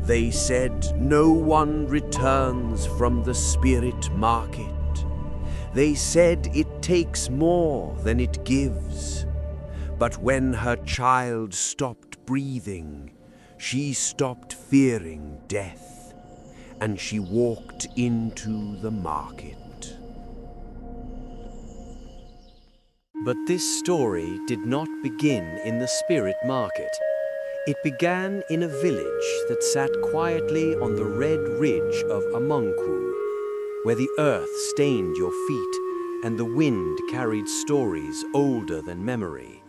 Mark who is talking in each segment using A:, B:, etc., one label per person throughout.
A: They said no one returns from the spirit market. They said it takes more than it gives. But when her child stopped breathing, she stopped fearing death, and she walked into the market.
B: But this story did not begin in the spirit market. It began in a village that sat quietly on the red ridge of Amongu, where the earth stained your feet and the wind carried stories older than memory.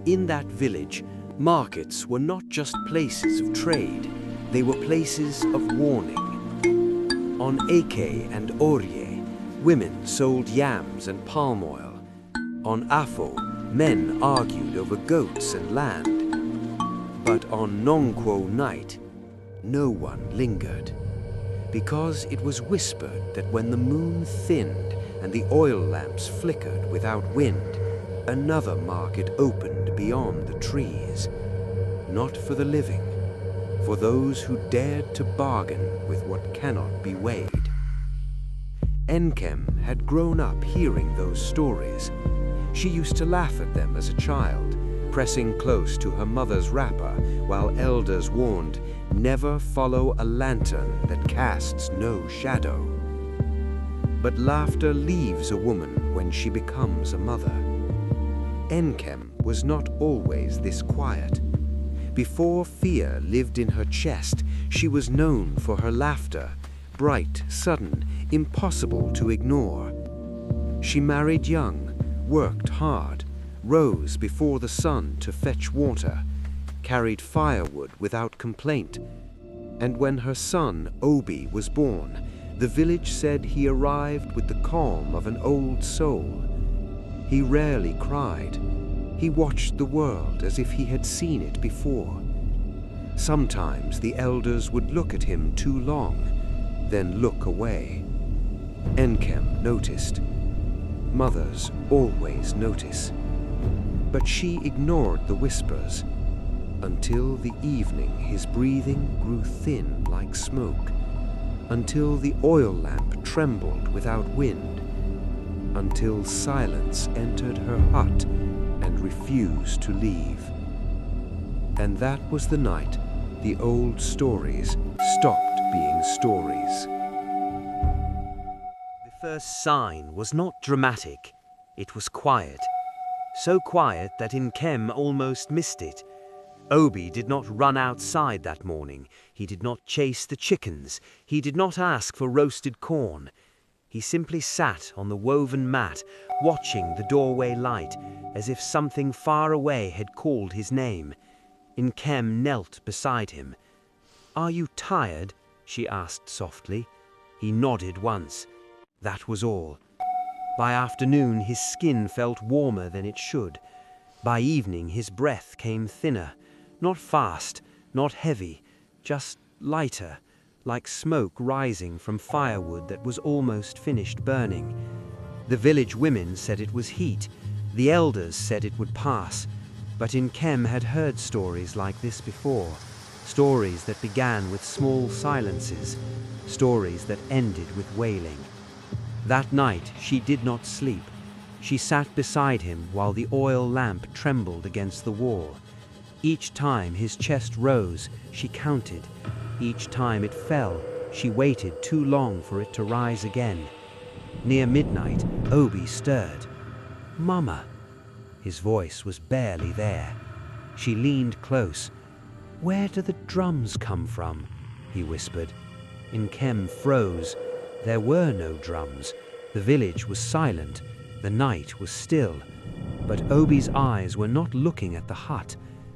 B: In that village, markets were not just places of trade, they were places of warning. On Eke and Orye, women sold yams and palm oil. On Afo, men argued over goats and land. But on Nkwou Night, no one lingered, because it was whispered that when the moon thinned and the oil lamps flickered without wind, another market opened beyond the trees, not for the living, for those who dared to bargain with what cannot be weighed. Nkem had grown up hearing those stories. She used to laugh at them as a child, pressing close to her mother's wrapper while elders warned, "Never follow a lantern that casts no shadow." But laughter leaves a woman when she becomes a mother. Nkem was not always this quiet. Before fear lived in her chest, she was known for her laughter, bright, sudden, impossible to ignore. She married young, worked hard, rose before the sun to fetch water, carried firewood without complaint, and when her son, Obi, was born, the village said he arrived with the calm of an old soul. He rarely cried. He watched the world as if he had seen it before. Sometimes the elders would look at him too long, then look away. Nkem noticed. Mothers always notice. But she ignored the whispers, until the evening his breathing grew thin like smoke, until the oil lamp trembled without wind, until silence entered her hut and refused to leave. And that was the night the old stories stopped being stories. The first sign was not dramatic, it was quiet. So quiet that Nkem almost missed it. Obi did not run outside that morning. He did not chase the chickens. He did not ask for roasted corn. He simply sat on the woven mat, watching the doorway light, as if something far away had called his name. Nkem knelt beside him. "Are you tired?" she asked softly. He nodded once. That was all. By afternoon, his skin felt warmer than it should. By evening, his breath came thinner, not fast, not heavy, just lighter, like smoke rising from firewood that was almost finished burning. The village women said it was heat. The elders said it would pass. But Nkem had heard stories like this before, stories that began with small silences, stories that ended with wailing. That night, she did not sleep. She sat beside him while the oil lamp trembled against the wall. Each time his chest rose, she counted. Each time it fell, she waited too long for it to rise again. Near midnight, Obi stirred. "Mama." His voice was barely there. She leaned close. "Where do the drums come from?" he whispered. Nkem froze. There were no drums. The village was silent. The night was still. But Obi's eyes were not looking at the hut.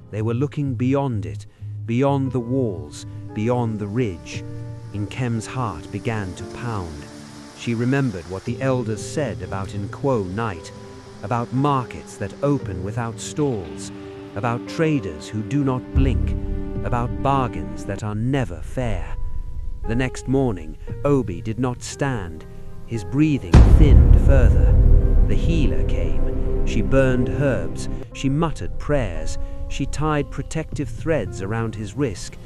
B: They were looking beyond it, beyond the walls, beyond the ridge. Nkem's heart began to pound. She remembered what the elders said about Nkwou Night, about markets that open without stalls, about traders who do not blink, about bargains that are never fair. The next morning, Obi did not stand. His breathing thinned further. The healer came. She burned herbs. She muttered prayers. She tied protective threads around his wrist.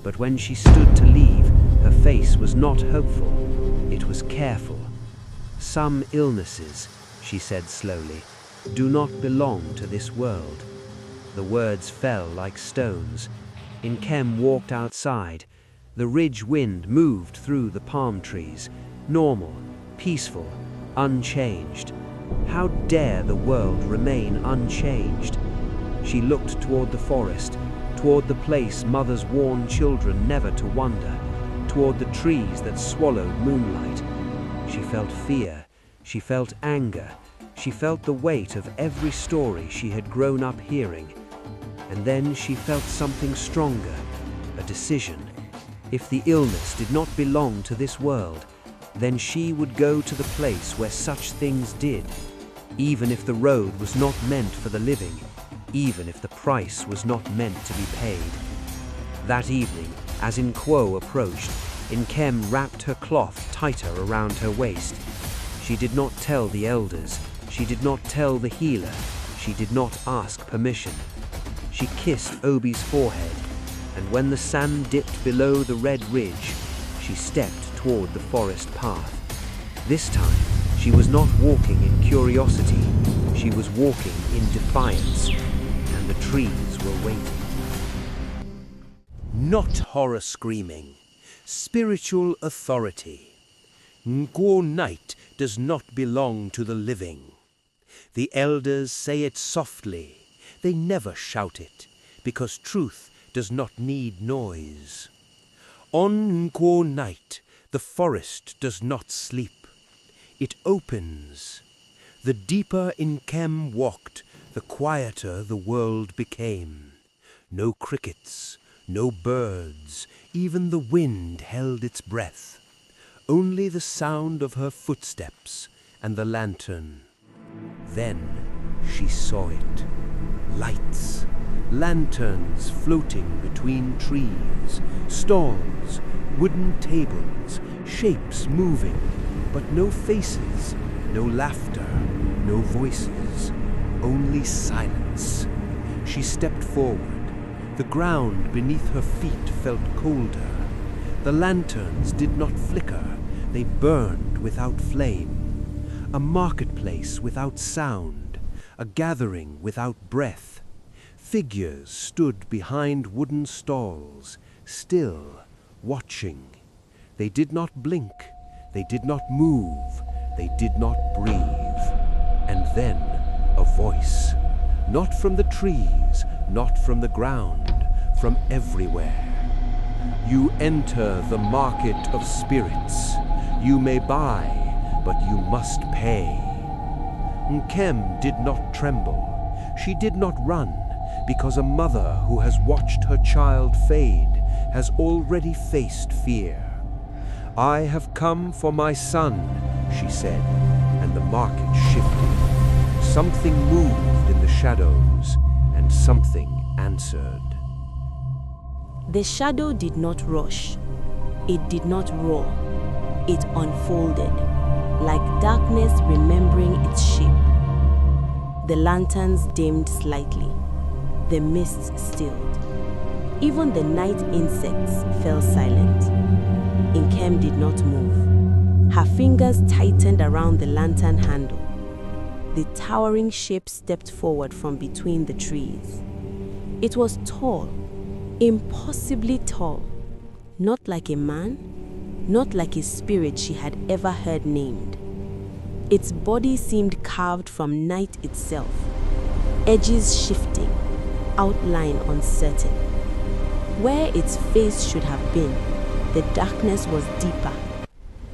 B: But when she stood to leave, her face was not hopeful. It was careful. "Some illnesses," she said slowly, "do not belong to this world." The words fell like stones. Nkem walked outside. The ridge wind moved through the palm trees, normal, peaceful, unchanged. How dare the world remain unchanged? She looked toward the forest, toward the place mothers warned children never to wander, toward the trees that swallowed moonlight. She felt fear, she felt anger, she felt the weight of every story she had grown up hearing. And then she felt something stronger, a decision. If the illness did not belong to this world, then she would go to the place where such things did, even if the road was not meant for the living, even if the price was not meant to be paid. That evening, as Nkwou approached, Nkem wrapped her cloth tighter around her waist. She did not tell the elders, she did not tell the healer, she did not ask permission. She kissed Obi's forehead, and when the sand dipped below the red ridge, she stepped toward the forest path. This time, she was not walking in curiosity, she was walking in defiance, and the trees were waiting.
A: Not horror screaming, spiritual authority. Nkwou Night does not belong to the living. The elders say it softly. They never shout it, because truth does not need noise. On Nkwou Night, the forest does not sleep. It opens. The deeper Nkem walked, the quieter the world became. No crickets, no birds, even the wind held its breath. Only the sound of her footsteps and the lantern. Then she saw it. Lights, lanterns floating between trees, stalls, wooden tables, shapes moving, but no faces, no laughter, no voices, only silence. She stepped forward. The ground beneath her feet felt colder. The lanterns did not flicker, they burned without flame. A marketplace without sound. A gathering without breath. Figures stood behind wooden stalls, still, watching. They did not blink, they did not move, they did not breathe. And then a voice, not from the trees, not from the ground, from everywhere. You enter the market of spirits. You may buy, but you must pay. Nkem did not tremble. She did not run, because a mother who has watched her child fade has already faced fear. "I have come for my son," she said, and the market shifted. Something moved in the shadows, and something answered.
C: The shadow did not rush. It did not roar. It unfolded, like darkness remembering its shape. The lanterns dimmed slightly. The mist stilled. Even the night insects fell silent. Nkem did not move. Her fingers tightened around the lantern handle. The towering shape stepped forward from between the trees. It was tall, impossibly tall, not like a man, not like a spirit she had ever heard named. Its body seemed carved from night itself, edges shifting, outline uncertain. Where its face should have been, the darkness was deeper,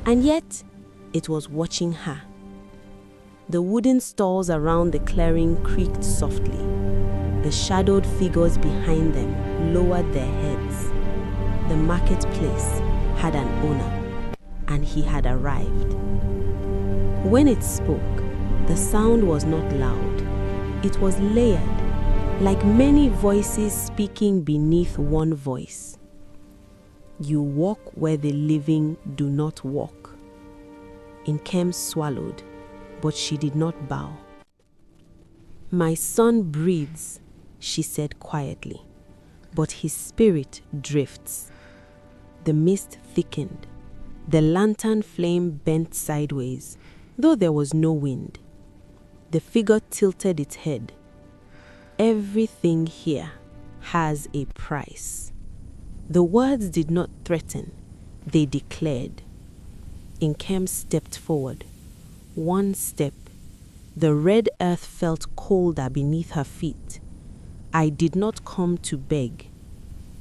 C: and yet it was watching her. The wooden stalls around the clearing creaked softly. The shadowed figures behind them lowered their heads. The marketplace had an owner, and he had arrived. When it spoke, the sound was not loud. It was layered, like many voices speaking beneath one voice. You walk where the living do not walk. Nkem swallowed, but she did not bow. My son breathes, she said quietly, but his spirit drifts. The mist thickened. The lantern flame bent sideways, though there was no wind. The figure tilted its head. Everything here has a price. The words did not threaten, they declared. Nkem stepped forward. One step. The red earth felt colder beneath her feet. I did not come to beg.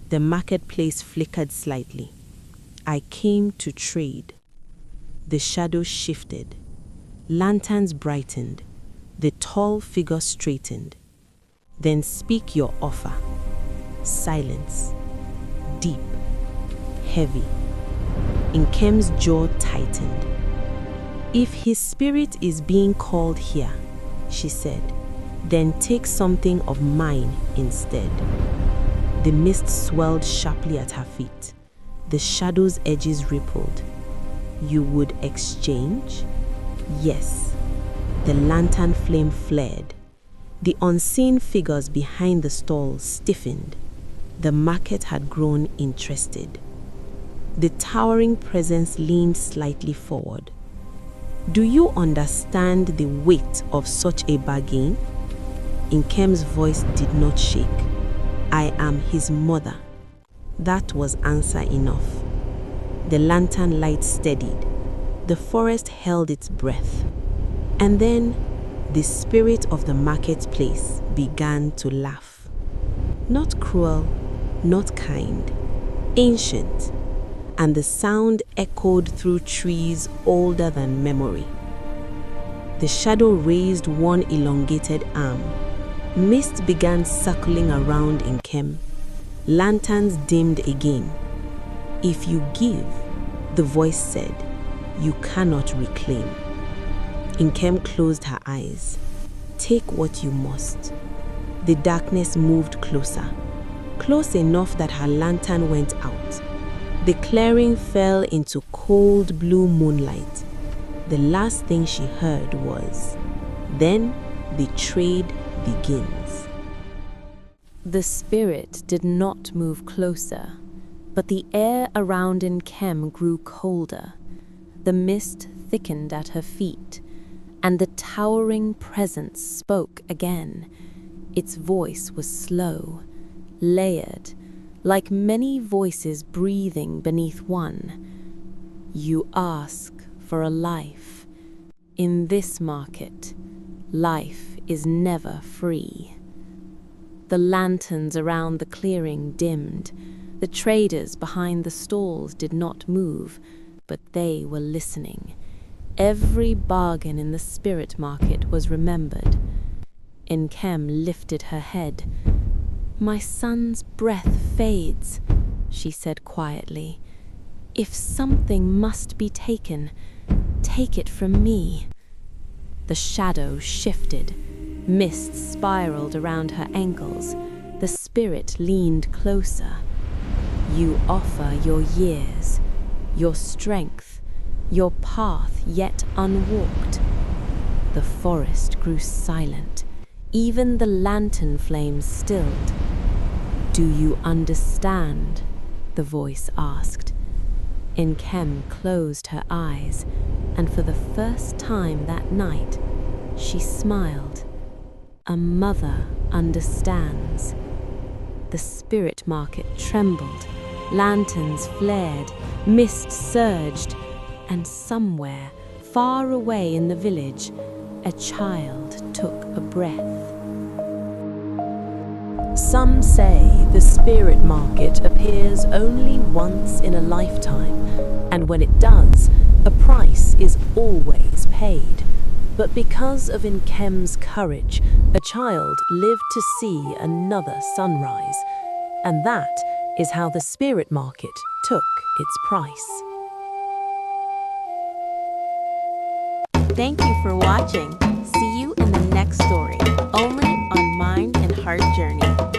C: The marketplace flickered slightly. I came to trade. The shadows shifted. Lanterns brightened. The tall figure straightened. Then speak your offer. Silence. Deep. Heavy. Nkem's jaw tightened. If his spirit is being called here, she said, then take something of mine instead. The mist swelled sharply at her feet. The shadow's edges rippled. You would exchange? Yes. The lantern flame flared. The unseen figures behind the stalls stiffened. The market had grown interested. The towering presence leaned slightly forward. Do you understand the weight of such a bargain? Nkem's voice did not shake. I am his mother. That was answer enough. The lantern light steadied. The forest held its breath. And then the spirit of the marketplace began to laugh. Not cruel, not kind, ancient, and the sound echoed through trees older than memory. The shadow raised one elongated arm. Mist began circling around Nkem. Lanterns dimmed again. If you give, the voice said, you cannot reclaim. Nkem closed her eyes. Take what you must. The darkness moved closer. Close enough that her lantern went out. The clearing fell into cold blue moonlight. The last thing she heard was, then the trade begins.
D: The spirit did not move closer, but the air around Nkem grew colder. The mist thickened at her feet, and the towering presence spoke again. Its voice was slow, layered, like many voices breathing beneath one. You ask for a life. In this market, life is never free. The lanterns around the clearing dimmed. The traders behind the stalls did not move, but they were listening. Every bargain in the spirit market was remembered. Nkem lifted her head. My son's breath fades, she said quietly. If something must be taken, take it from me. The shadow shifted. Mist spiraled around her ankles. The spirit leaned closer. You offer your years, your strength, your path yet unwalked. The forest grew silent. Even the lantern flames stilled. Do you understand? The voice asked. Nkem closed her eyes, and for the first time that night, she smiled. A mother understands. The spirit market trembled. Lanterns flared. Mist surged. And somewhere, far away in the village, a child took a breath. Some say the spirit market appears only once in a lifetime, and when it does, a price is always paid. But because of Nkem's courage, a child lived to see another sunrise. And that is how the spirit market took its price.
C: Thank you for watching. See you in the next story, only on Mind and Heart Journey.